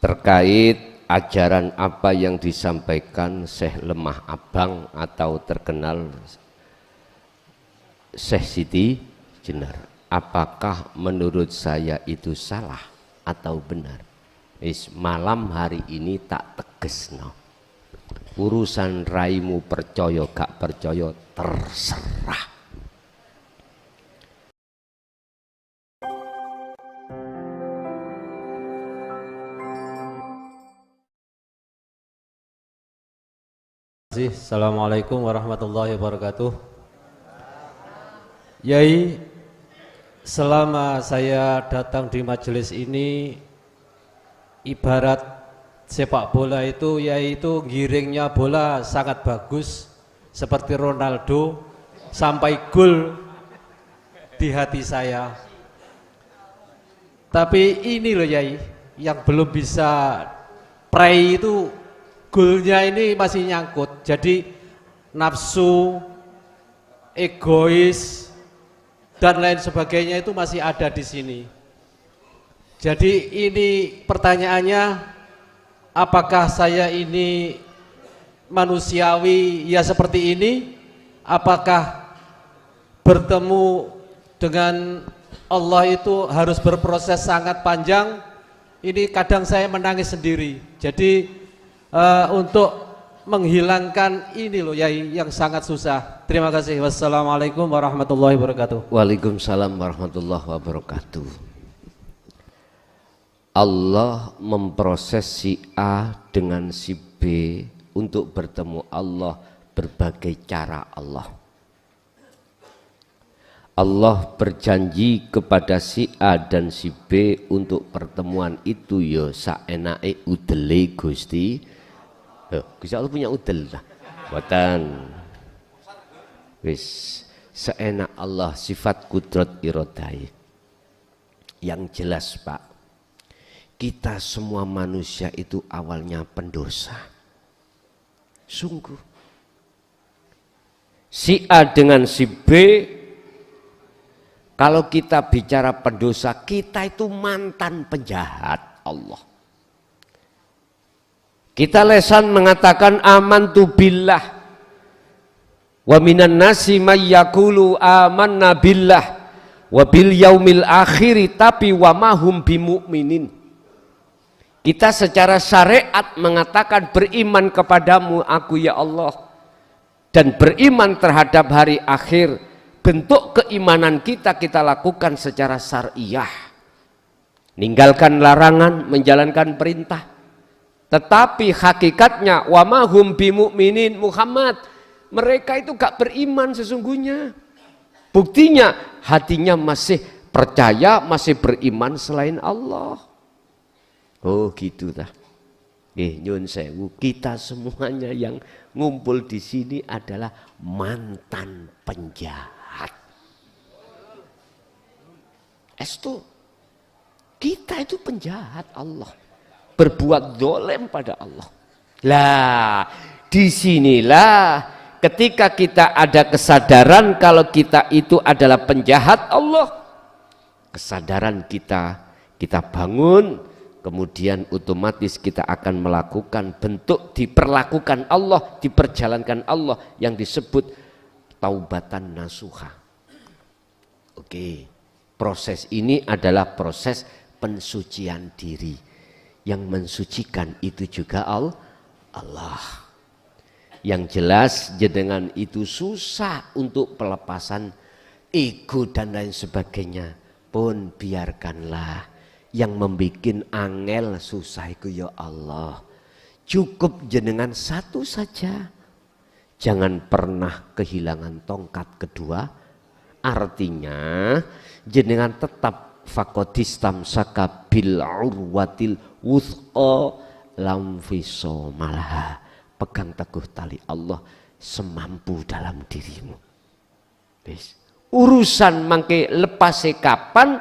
terkait ajaran apa yang disampaikan Syekh Lemah Abang atau terkenal Syekh Siti Jenar. Apakah menurut saya itu salah atau benar? Malam hari ini tak tegesno. Urusan raimu percaya gak percaya terserah. Assalamualaikum warahmatullahi wabarakatuh. Yai, selama saya datang di majelis ini, ibarat sepak bola itu, yaitu giringnya bola sangat bagus seperti Ronaldo sampai gol di hati saya. Tapi ini loh Yai, yang belum bisa pray itu, golnya ini masih nyangkut. Jadi nafsu, egois dan lain sebagainya itu masih ada di sini. Jadi ini pertanyaannya, apakah saya ini manusiawi ya seperti ini? Apakah bertemu dengan Allah itu harus berproses sangat panjang? Ini kadang saya menangis sendiri. Jadi untuk menghilangkan ini loh Yai yang sangat susah. Terima kasih. Wassalamualaikum warahmatullahi wabarakatuh. Waalaikumsalam warahmatullahi wabarakatuh. Allah memproses si A dengan si B untuk bertemu Allah berbagai cara Allah. Allah berjanji kepada si A dan si B untuk pertemuan itu ya saenake udele Gusti. Gusti Allah punya udel lah. Buatan. Wis seenak Allah sifat kudrat irodai. Yang jelas Pak, kita semua manusia itu awalnya pendosa. Sungguh. Si A dengan si B, kalau kita bicara pendosa, kita itu mantan penjahat Allah. Kita lesan mengatakan amantu billah wa minan nasi may yaqulu amanna billah wa bil yaumil akhir tapi wa mahum bimu'minin. Kita secara syariat mengatakan beriman kepadamu aku ya Allah dan beriman terhadap hari akhir. Bentuk keimanan kita lakukan secara syariah, ninggalkan larangan, menjalankan perintah. Tetapi hakikatnya wa mahum bimu'minin Muhammad, mereka itu gak beriman sesungguhnya. Buktinya hatinya masih percaya, masih beriman selain Allah. Oh gitu dah. Nyun sewu, kita semuanya yang ngumpul di sini adalah mantan penjahat. Estu, kita itu penjahat Allah. Berbuat dolem pada Allah. Lah, disinilah ketika kita ada kesadaran kalau kita itu adalah penjahat Allah, kesadaran kita bangun, kemudian otomatis kita akan melakukan bentuk diperlakukan Allah, diperjalankan Allah yang disebut taubatan nasuha. Oke, proses ini adalah proses pensucian diri. Yang mensucikan itu juga Allah. Yang jelas jenengan itu susah untuk pelepasan ego dan lain sebagainya. Pun biarkanlah, yang membuat angel susah itu ya Allah. Cukup jenengan satu saja. Jangan pernah kehilangan tongkat kedua. Artinya jenengan tetap fakodistam saka bil urwatil wuthqa lam fisomalaha. Pegang teguh tali Allah semampu dalam dirimu. Urusan mangke lepase kapan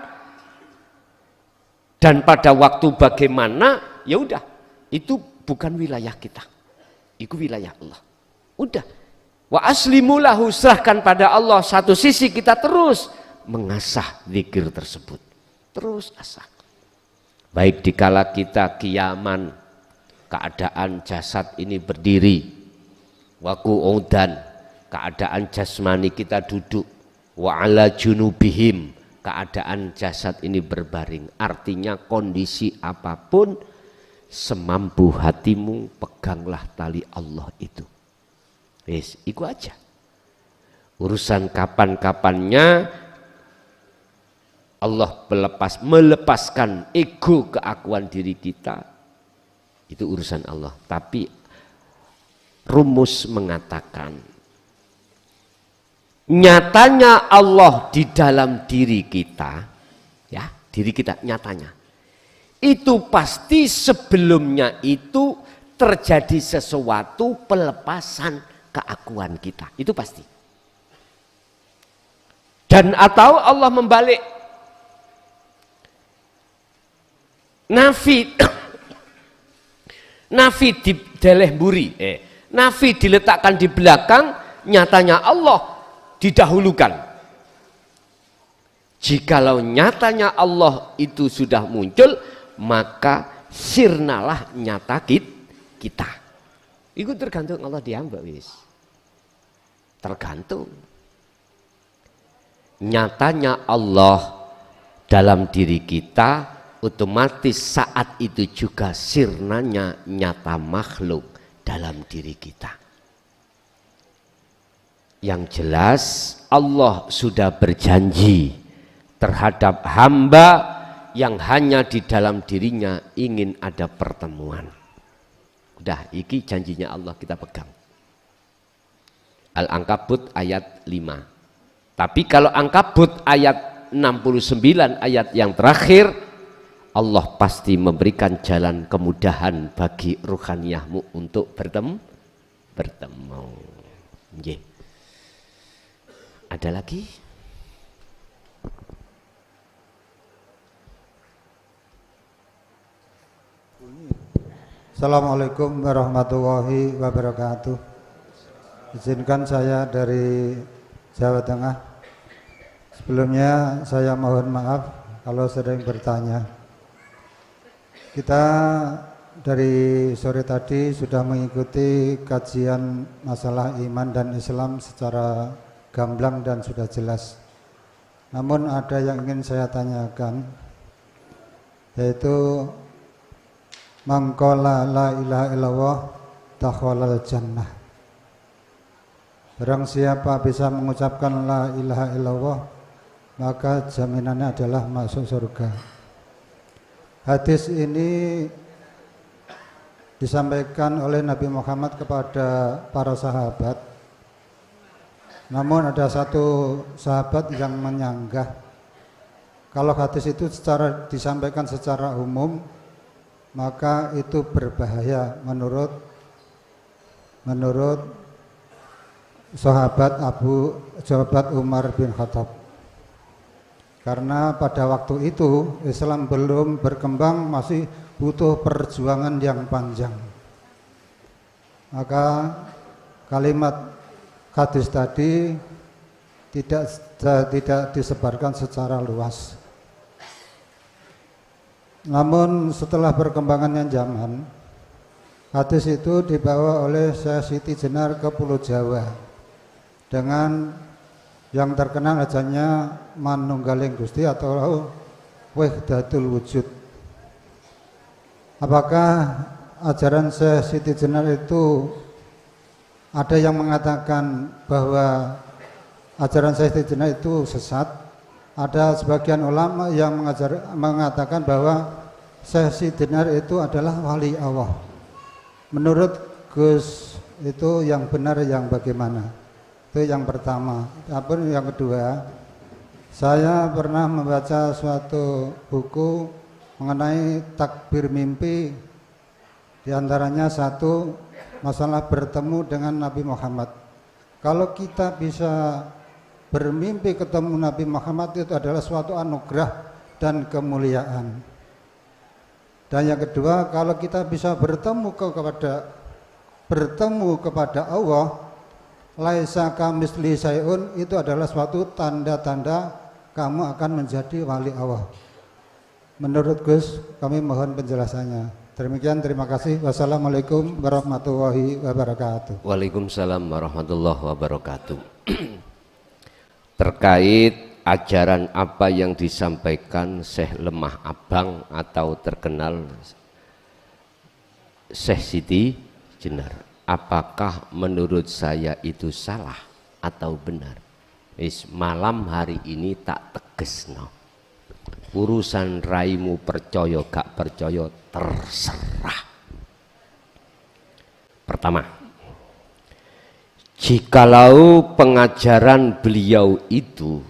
dan pada waktu bagaimana, ya udah, itu bukan wilayah kita, itu wilayah Allah. Udah, wa aslimu lahu, serahkan pada Allah. Satu sisi kita terus mengasah zikir tersebut, terus asah. Baik dikala kita kiaman, keadaan jasad ini berdiri, waqu'udan, keadaan jasmani kita duduk, wa ala junubihim, keadaan jasad ini berbaring. Artinya kondisi apapun, semampu hatimu peganglah tali Allah itu. Wis, iku aja. Urusan kapan-kapannya Allah melepaskan ego keakuan diri kita, itu urusan Allah. Tapi rumus mengatakan nyatanya Allah di dalam diri kita, ya, diri kita nyatanya itu pasti sebelumnya itu terjadi sesuatu pelepasan keakuan kita, itu pasti. Dan atau Allah membalik, nafi di deleh buri, nafi diletakkan di belakang, nyatanya Allah didahulukan. Jikalau nyatanya Allah itu sudah muncul, maka sirnalah nyata kita. Itu tergantung Allah diambak wis. Tergantung. Nyatanya Allah dalam diri kita, otomatis saat itu juga sirnanya nyata makhluk dalam diri kita. Yang jelas Allah sudah berjanji terhadap hamba yang hanya di dalam dirinya ingin ada pertemuan. Udah, iki janjinya Allah kita pegang. Al-Ankabut ayat 5. Tapi kalau Ankabut ayat 69, ayat yang terakhir, Allah pasti memberikan jalan kemudahan bagi ruhaniyahmu untuk bertemu. Nggih. Ada lagi? Assalamualaikum warahmatullahi wabarakatuh. Izinkan saya dari Jawa Tengah. Sebelumnya saya mohon maaf kalau sering bertanya. Kita dari sore tadi sudah mengikuti kajian masalah iman dan Islam secara gamblang dan sudah jelas. Namun ada yang ingin saya tanyakan, yaitu mangkola la ilaha illallah takhalal jannah. Barang siapa bisa mengucapkan la ilaha illallah, maka jaminannya adalah masuk surga. Hadis ini disampaikan oleh Nabi Muhammad kepada para sahabat. Namun ada satu sahabat yang menyanggah kalau hadis itu disampaikan secara umum, maka itu berbahaya menurut sahabat Umar bin Khattab. Karena pada waktu itu Islam belum berkembang, masih butuh perjuangan yang panjang. Maka kalimat hadis tadi tidak disebarkan secara luas. Namun setelah perkembangannya zaman, hadis itu dibawa oleh Syekh Siti Jenar ke Pulau Jawa dengan yang terkenal ajarnya Manunggaling Gusti atau Wahdatul Wujud. Apakah ajaran Syekh Siti Jenar itu, ada yang mengatakan bahwa ajaran Syekh Siti Jenar itu sesat? Ada sebagian ulama yang mengatakan bahwa Syekh Siti Jenar itu adalah wali Allah. Menurut Gus itu yang benar yang bagaimana? Itu yang pertama. Tapi yang kedua, saya pernah membaca suatu buku mengenai takbir mimpi. Di antaranya satu masalah bertemu dengan Nabi Muhammad. Kalau kita bisa bermimpi ketemu Nabi Muhammad, itu adalah suatu anugerah dan kemuliaan. Dan yang kedua, kalau kita bisa bertemu kepada Allah, laisa kamitslihi syai'un, itu adalah suatu tanda-tanda kamu akan menjadi wali Allah. Menurut Gus, kami mohon penjelasannya. Demikian, terima kasih. Wassalamualaikum warahmatullahi wabarakatuh. Waalaikumsalam warahmatullahi wabarakatuh. Terkait ajaran apa yang disampaikan Syekh Lemah Abang atau terkenal Syekh Siti Jenar, apakah menurut saya itu salah atau benar? Malam hari ini tak tegesno. Urusan raimu percaya gak percaya terserah. Pertama, jikalau pengajaran beliau itu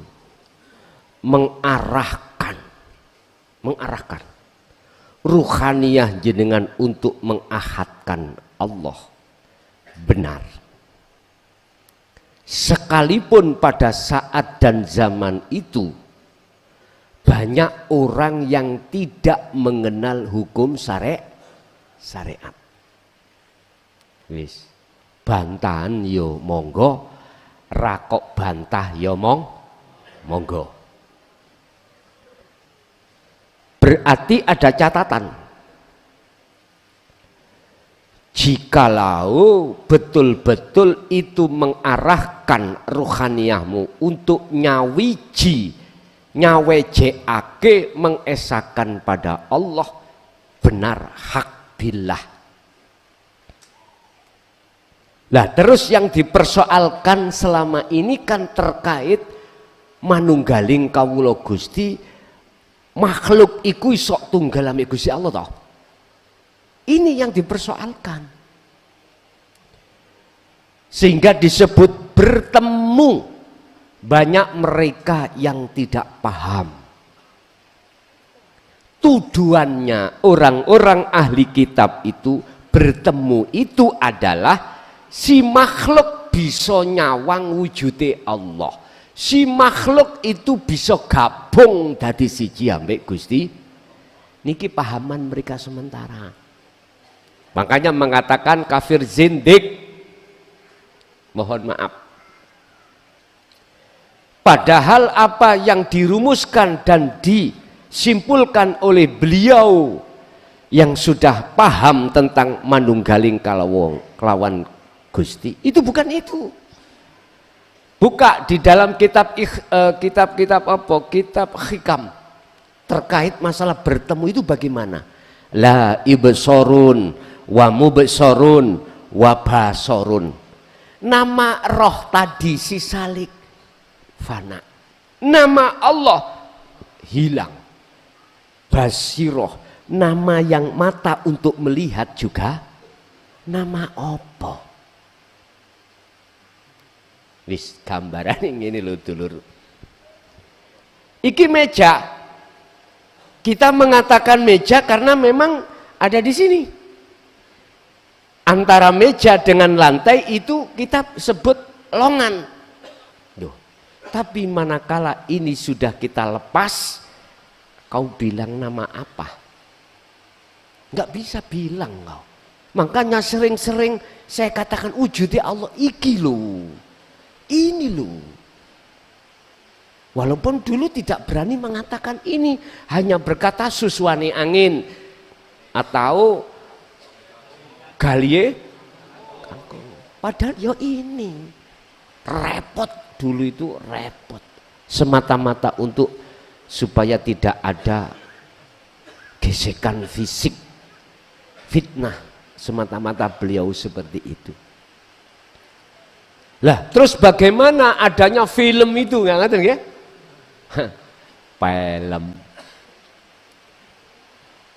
mengarahkan ruhaniyah jenengan untuk mengahadkan Allah, benar. Sekalipun pada saat dan zaman itu banyak orang yang tidak mengenal hukum syariat. Wis, bantahan yo monggo, rakok bantah yo monggo. Berarti ada catatan. Jikalau betul-betul itu mengarahkan ruhaniyahmu untuk nyawejake mengesahkan pada Allah, benar, hak billah. Nah, terus yang dipersoalkan selama ini kan terkait manunggaling kawula Gusti, makhluk iku isok tunggal ame Gusti Allah toh. Ini yang dipersoalkan. Sehingga disebut bertemu. Banyak mereka yang tidak paham. Tujuannya orang-orang ahli kitab itu bertemu itu adalah si makhluk bisa nyawang wujude Allah. Si makhluk itu bisa gabung dadi siji ambek Gusti. Niki pahaman mereka sementara. Makanya mengatakan kafir zindik. Mohon maaf. Padahal apa yang dirumuskan dan disimpulkan oleh beliau yang sudah paham tentang manunggaling kelawan Gusti, itu bukan itu. Buka di dalam kitab hikam terkait masalah bertemu itu bagaimana? La ibsorun wa mubsorun wa basorun. Nama roh tadi si salik fana, nama Allah hilang. Basiroh, nama yang mata untuk melihat juga nama apa? Wis gambaran ini lho dulur. Iki meja, kita mengatakan meja karena memang ada di sini. Antara meja dengan lantai itu kita sebut longan. Tapi manakala ini sudah kita lepas, kau bilang nama apa? Nggak bisa bilang kau. Makanya sering-sering saya katakan wujudnya Allah iki loh, ini loh. Walaupun dulu tidak berani mengatakan ini, hanya berkata suswane angin atau galie. Padahal ya ini repot. Dulu itu repot semata-mata untuk supaya tidak ada gesekan fisik, fitnah, semata-mata beliau seperti itu. Lah terus bagaimana adanya film itu, nggak ngerti ya? Film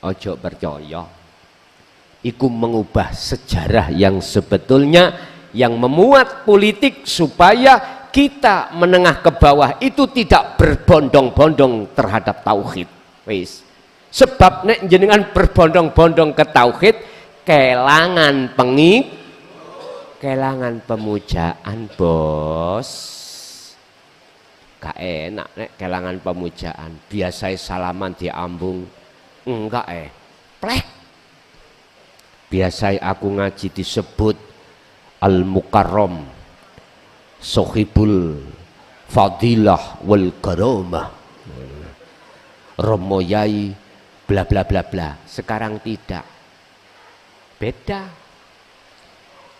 ojo percaya, iku mengubah sejarah yang sebetulnya yang memuat politik supaya kita menengah ke bawah itu tidak berbondong-bondong terhadap tauhid. Wis. Sebab nek jenengan berbondong-bondong ke tauhid, kelangan pemujaan, Bos. Gak enak nek kelangan pemujaan. Biasanya salaman diambung. Enggak plek. Biasanya aku ngaji disebut Al-Mukarram, Sohibul Fadilah wal Karamah, Romo Yai bla bla bla bla. Sekarang tidak, beda.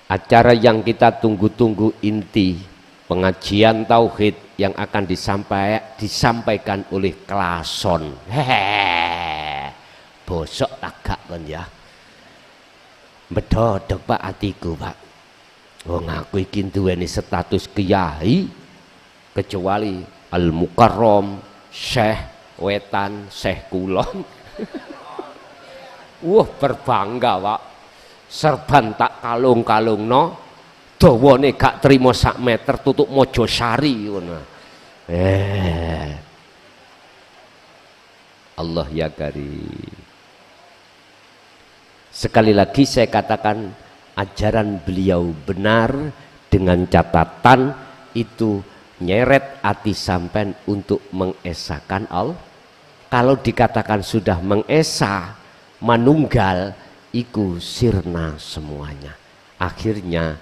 Acara yang kita tunggu-tunggu inti pengajian tauhid yang akan disampaikan oleh klason. Hehehe, bosok agak kan ya. Bedodok Pak atiku Pak. Wong aku iki duweni status kiai kecuali Al Mukarram, Syekh Wetan, Syekh Kulon. Wah berbangga Pak. Serban tak kalung-kalung no, dawane gak terima sak meter tutup Mojosari ngono. Allah ya karim. Sekali lagi saya katakan ajaran beliau benar dengan catatan itu nyeret hati sampean untuk mengesahkan Allah. Kalau dikatakan sudah mengesah, manunggal, iku sirna semuanya. Akhirnya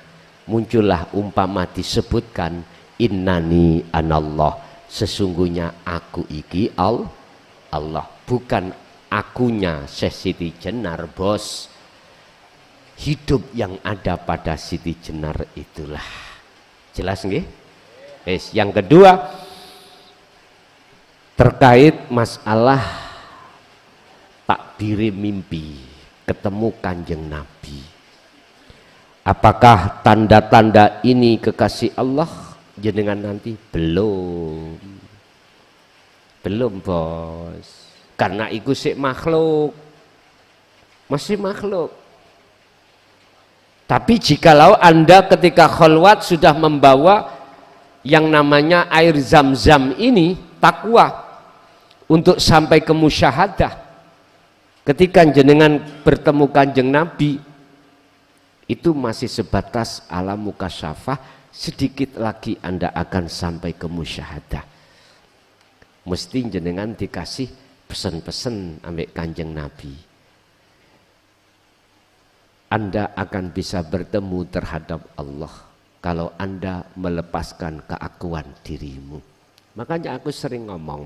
muncullah umpama disebutkan innani anallah, sesungguhnya aku iki Allah, bukan akunya Syekh Siti Jenar bos. Hidup yang ada pada Siti Jenar itulah. Jelas nggih? Yang kedua terkait masalah takbiri mimpi ketemu Kanjeng Nabi. Apakah tanda-tanda ini kekasih Allah jenengan nanti? Belum bos, karena itu sik makhluk, masih makhluk. Tapi jikalau Anda ketika khalwat sudah membawa yang namanya air zam-zam ini, takwa untuk sampai ke musyahadah, ketika jenengan bertemu Kanjeng Nabi itu masih sebatas alam mukasyafah, sedikit lagi Anda akan sampai ke musyahadah. Mesti jenengan dikasih pesan-pesan ambek Kanjeng Nabi. Anda akan bisa bertemu terhadap Allah kalau Anda melepaskan keakuan dirimu. Makanya aku sering ngomong,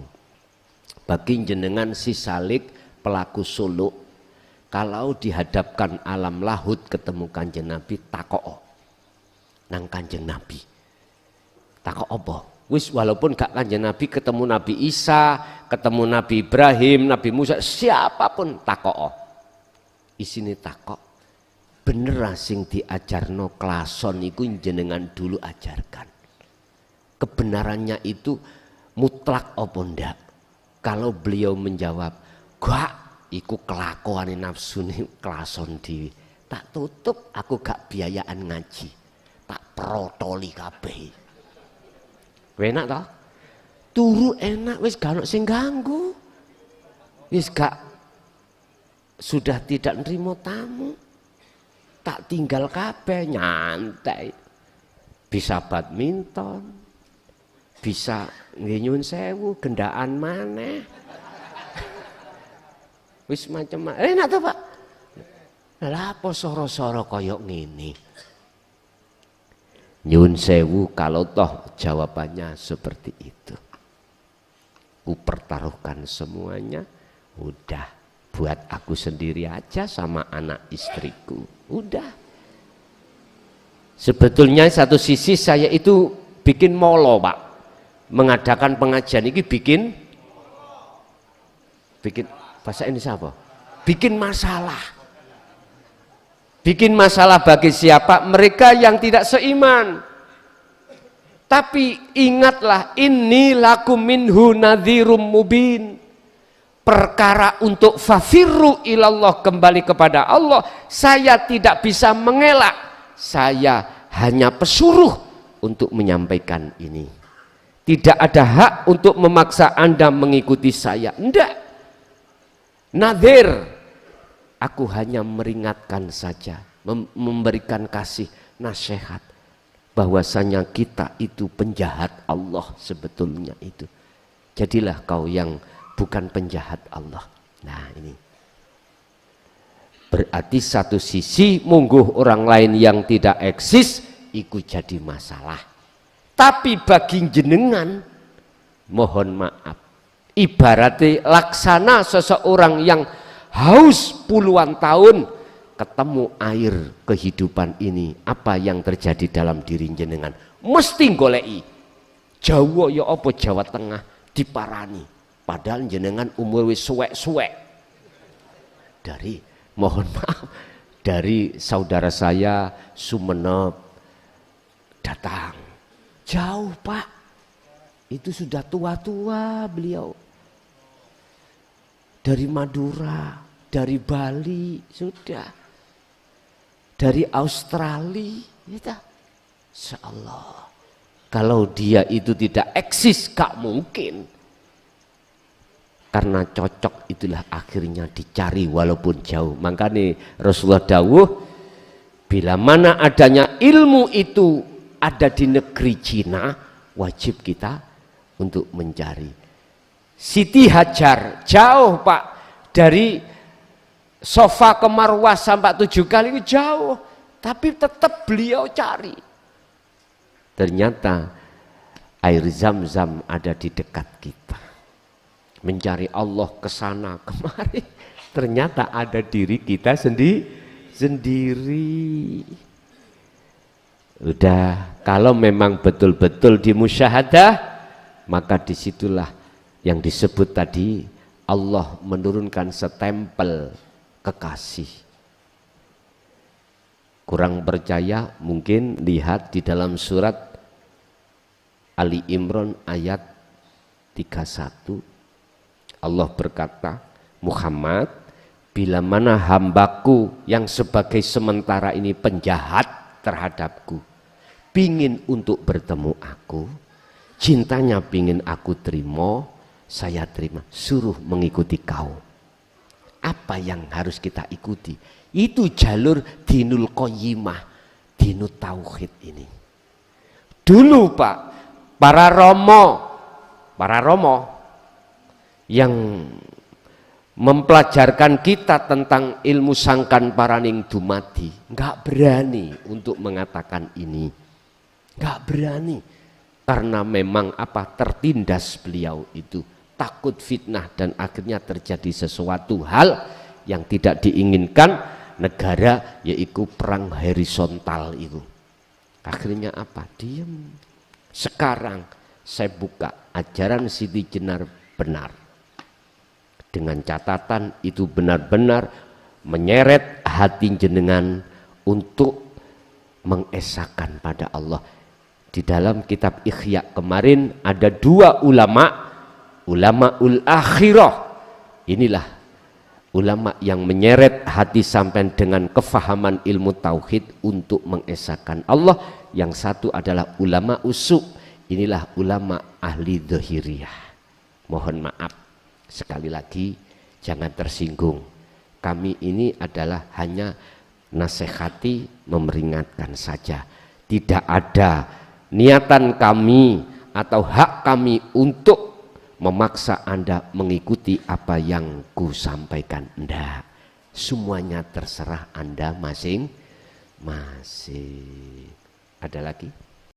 bagi jenengan si salik pelaku suluk, kalau dihadapkan alam lahut ketemu Kanjeng Nabi, takok nang Kanjeng Nabi. Takok apa? Wis walaupun gak Kanjeng Nabi, ketemu Nabi Isa, ketemu Nabi Ibrahim, Nabi Musa, siapapun takok. Isine takok. Bener sing diajarno klason iku jenengan dulu ajarkan. Kebenarannya itu mutlak apa ndak? Kalau beliau menjawab, gak, iku kelakuan nafsu nih klason dewi. Tak tutup, aku gak biayaan ngaji, tak protoli kabeh. Enak toh? Turu enak, wis gak ono sing ganggu. Wis gak, sudah tidak nerima tamu. Tak tinggal kabeh, nyantai. Bisa badminton, bisa nyun sewu, gendaan maneh. Wis macam-macam. Enak tuh Pak. Lah apa soro-soro koyok ngene. Nyun sewu kalau toh jawabannya seperti itu. Ku pertaruhkan semuanya, udah buat aku sendiri aja sama anak istriku. Udah. Sebetulnya satu sisi saya itu bikin molo Pak. Mengadakan pengajian ini bikin bahasa Indonesia apa? Bikin masalah. Bikin masalah bagi siapa? Mereka yang tidak seiman. Tapi ingatlah, inni lakum minhu nadhirum mubin. Perkara untuk fafirru ilallah, kembali kepada Allah, saya tidak bisa mengelak, saya hanya pesuruh untuk menyampaikan ini. Tidak ada hak untuk memaksa Anda mengikuti saya, enggak. Nadhir, aku hanya meringatkan saja, memberikan kasih nasihat bahwasanya kita itu penjahat Allah sebetulnya itu. Jadilah kau yang bukan penjahat Allah. Nah ini berarti satu sisi mungguh orang lain yang tidak eksis ikut jadi masalah. Tapi bagi jenengan mohon maaf, Ibaratnya laksana seseorang yang haus puluhan tahun ketemu air kehidupan ini, apa yang terjadi dalam diri jenengan? Mesti golei. Jawa ya apa Jawa Tengah diparani, padahal jenengan umur wis suwek-suwek. Dari, mohon maaf, dari saudara saya Sumeneb datang jauh Pak, itu sudah tua-tua beliau, dari Madura, dari Bali sudah, dari Australia, ya. Insyaallah kalau dia itu tidak eksis gak mungkin, karena cocok itulah akhirnya dicari walaupun jauh. Makanya Rasulullah dawuh, bila mana adanya ilmu itu ada di negeri Cina, wajib kita untuk mencari. Siti Hajar jauh Pak, dari Sofa ke Marwah sampai 7 kali ini jauh, tapi tetap beliau cari. Ternyata air Zam-Zam ada di dekat kita. Mencari Allah ke sana kemari, ternyata ada diri kita sendiri. Udah, kalau memang betul-betul dimusyahadah, maka disitulah yang disebut tadi Allah menurunkan stempel kekasih. Kurang percaya mungkin lihat di dalam surat Ali Imran ayat 31. Allah berkata, Muhammad, bila mana hambaku yang sebagai sementara ini penjahat terhadapku pingin untuk bertemu aku, cintanya pingin aku terima, saya terima, suruh mengikuti kau. Apa yang harus kita ikuti? Itu jalur dinul qayyimah, dinul tauhid ini. Dulu Pak, para romo yang mempelajarkan kita tentang ilmu sangkan paraning dumadi, nggak berani untuk mengatakan ini, nggak berani, karena memang apa, tertindas beliau itu, takut fitnah dan akhirnya terjadi sesuatu hal yang tidak diinginkan negara, yaitu perang horizontal itu. Akhirnya apa? Diam. Sekarang saya buka ajaran Siti Jenar benar, dengan catatan itu benar-benar menyeret hati jenengan untuk mengesahkan pada Allah. Di dalam kitab Ikhya kemarin ada 2 ulamaul akhirah. Inilah ulama yang menyeret hati sampai dengan kefahaman ilmu tauhid untuk mengesahkan Allah. Yang satu adalah ulama usuk. Inilah ulama ahli dhahiriyah. Mohon maaf sekali lagi, jangan tersinggung. Kami ini adalah hanya nasihati, memperingatkan saja. Tidak ada niatan kami atau hak kami untuk memaksa Anda mengikuti apa yang ku sampaikan. Tidak, semuanya terserah Anda masing-masing. Ada lagi?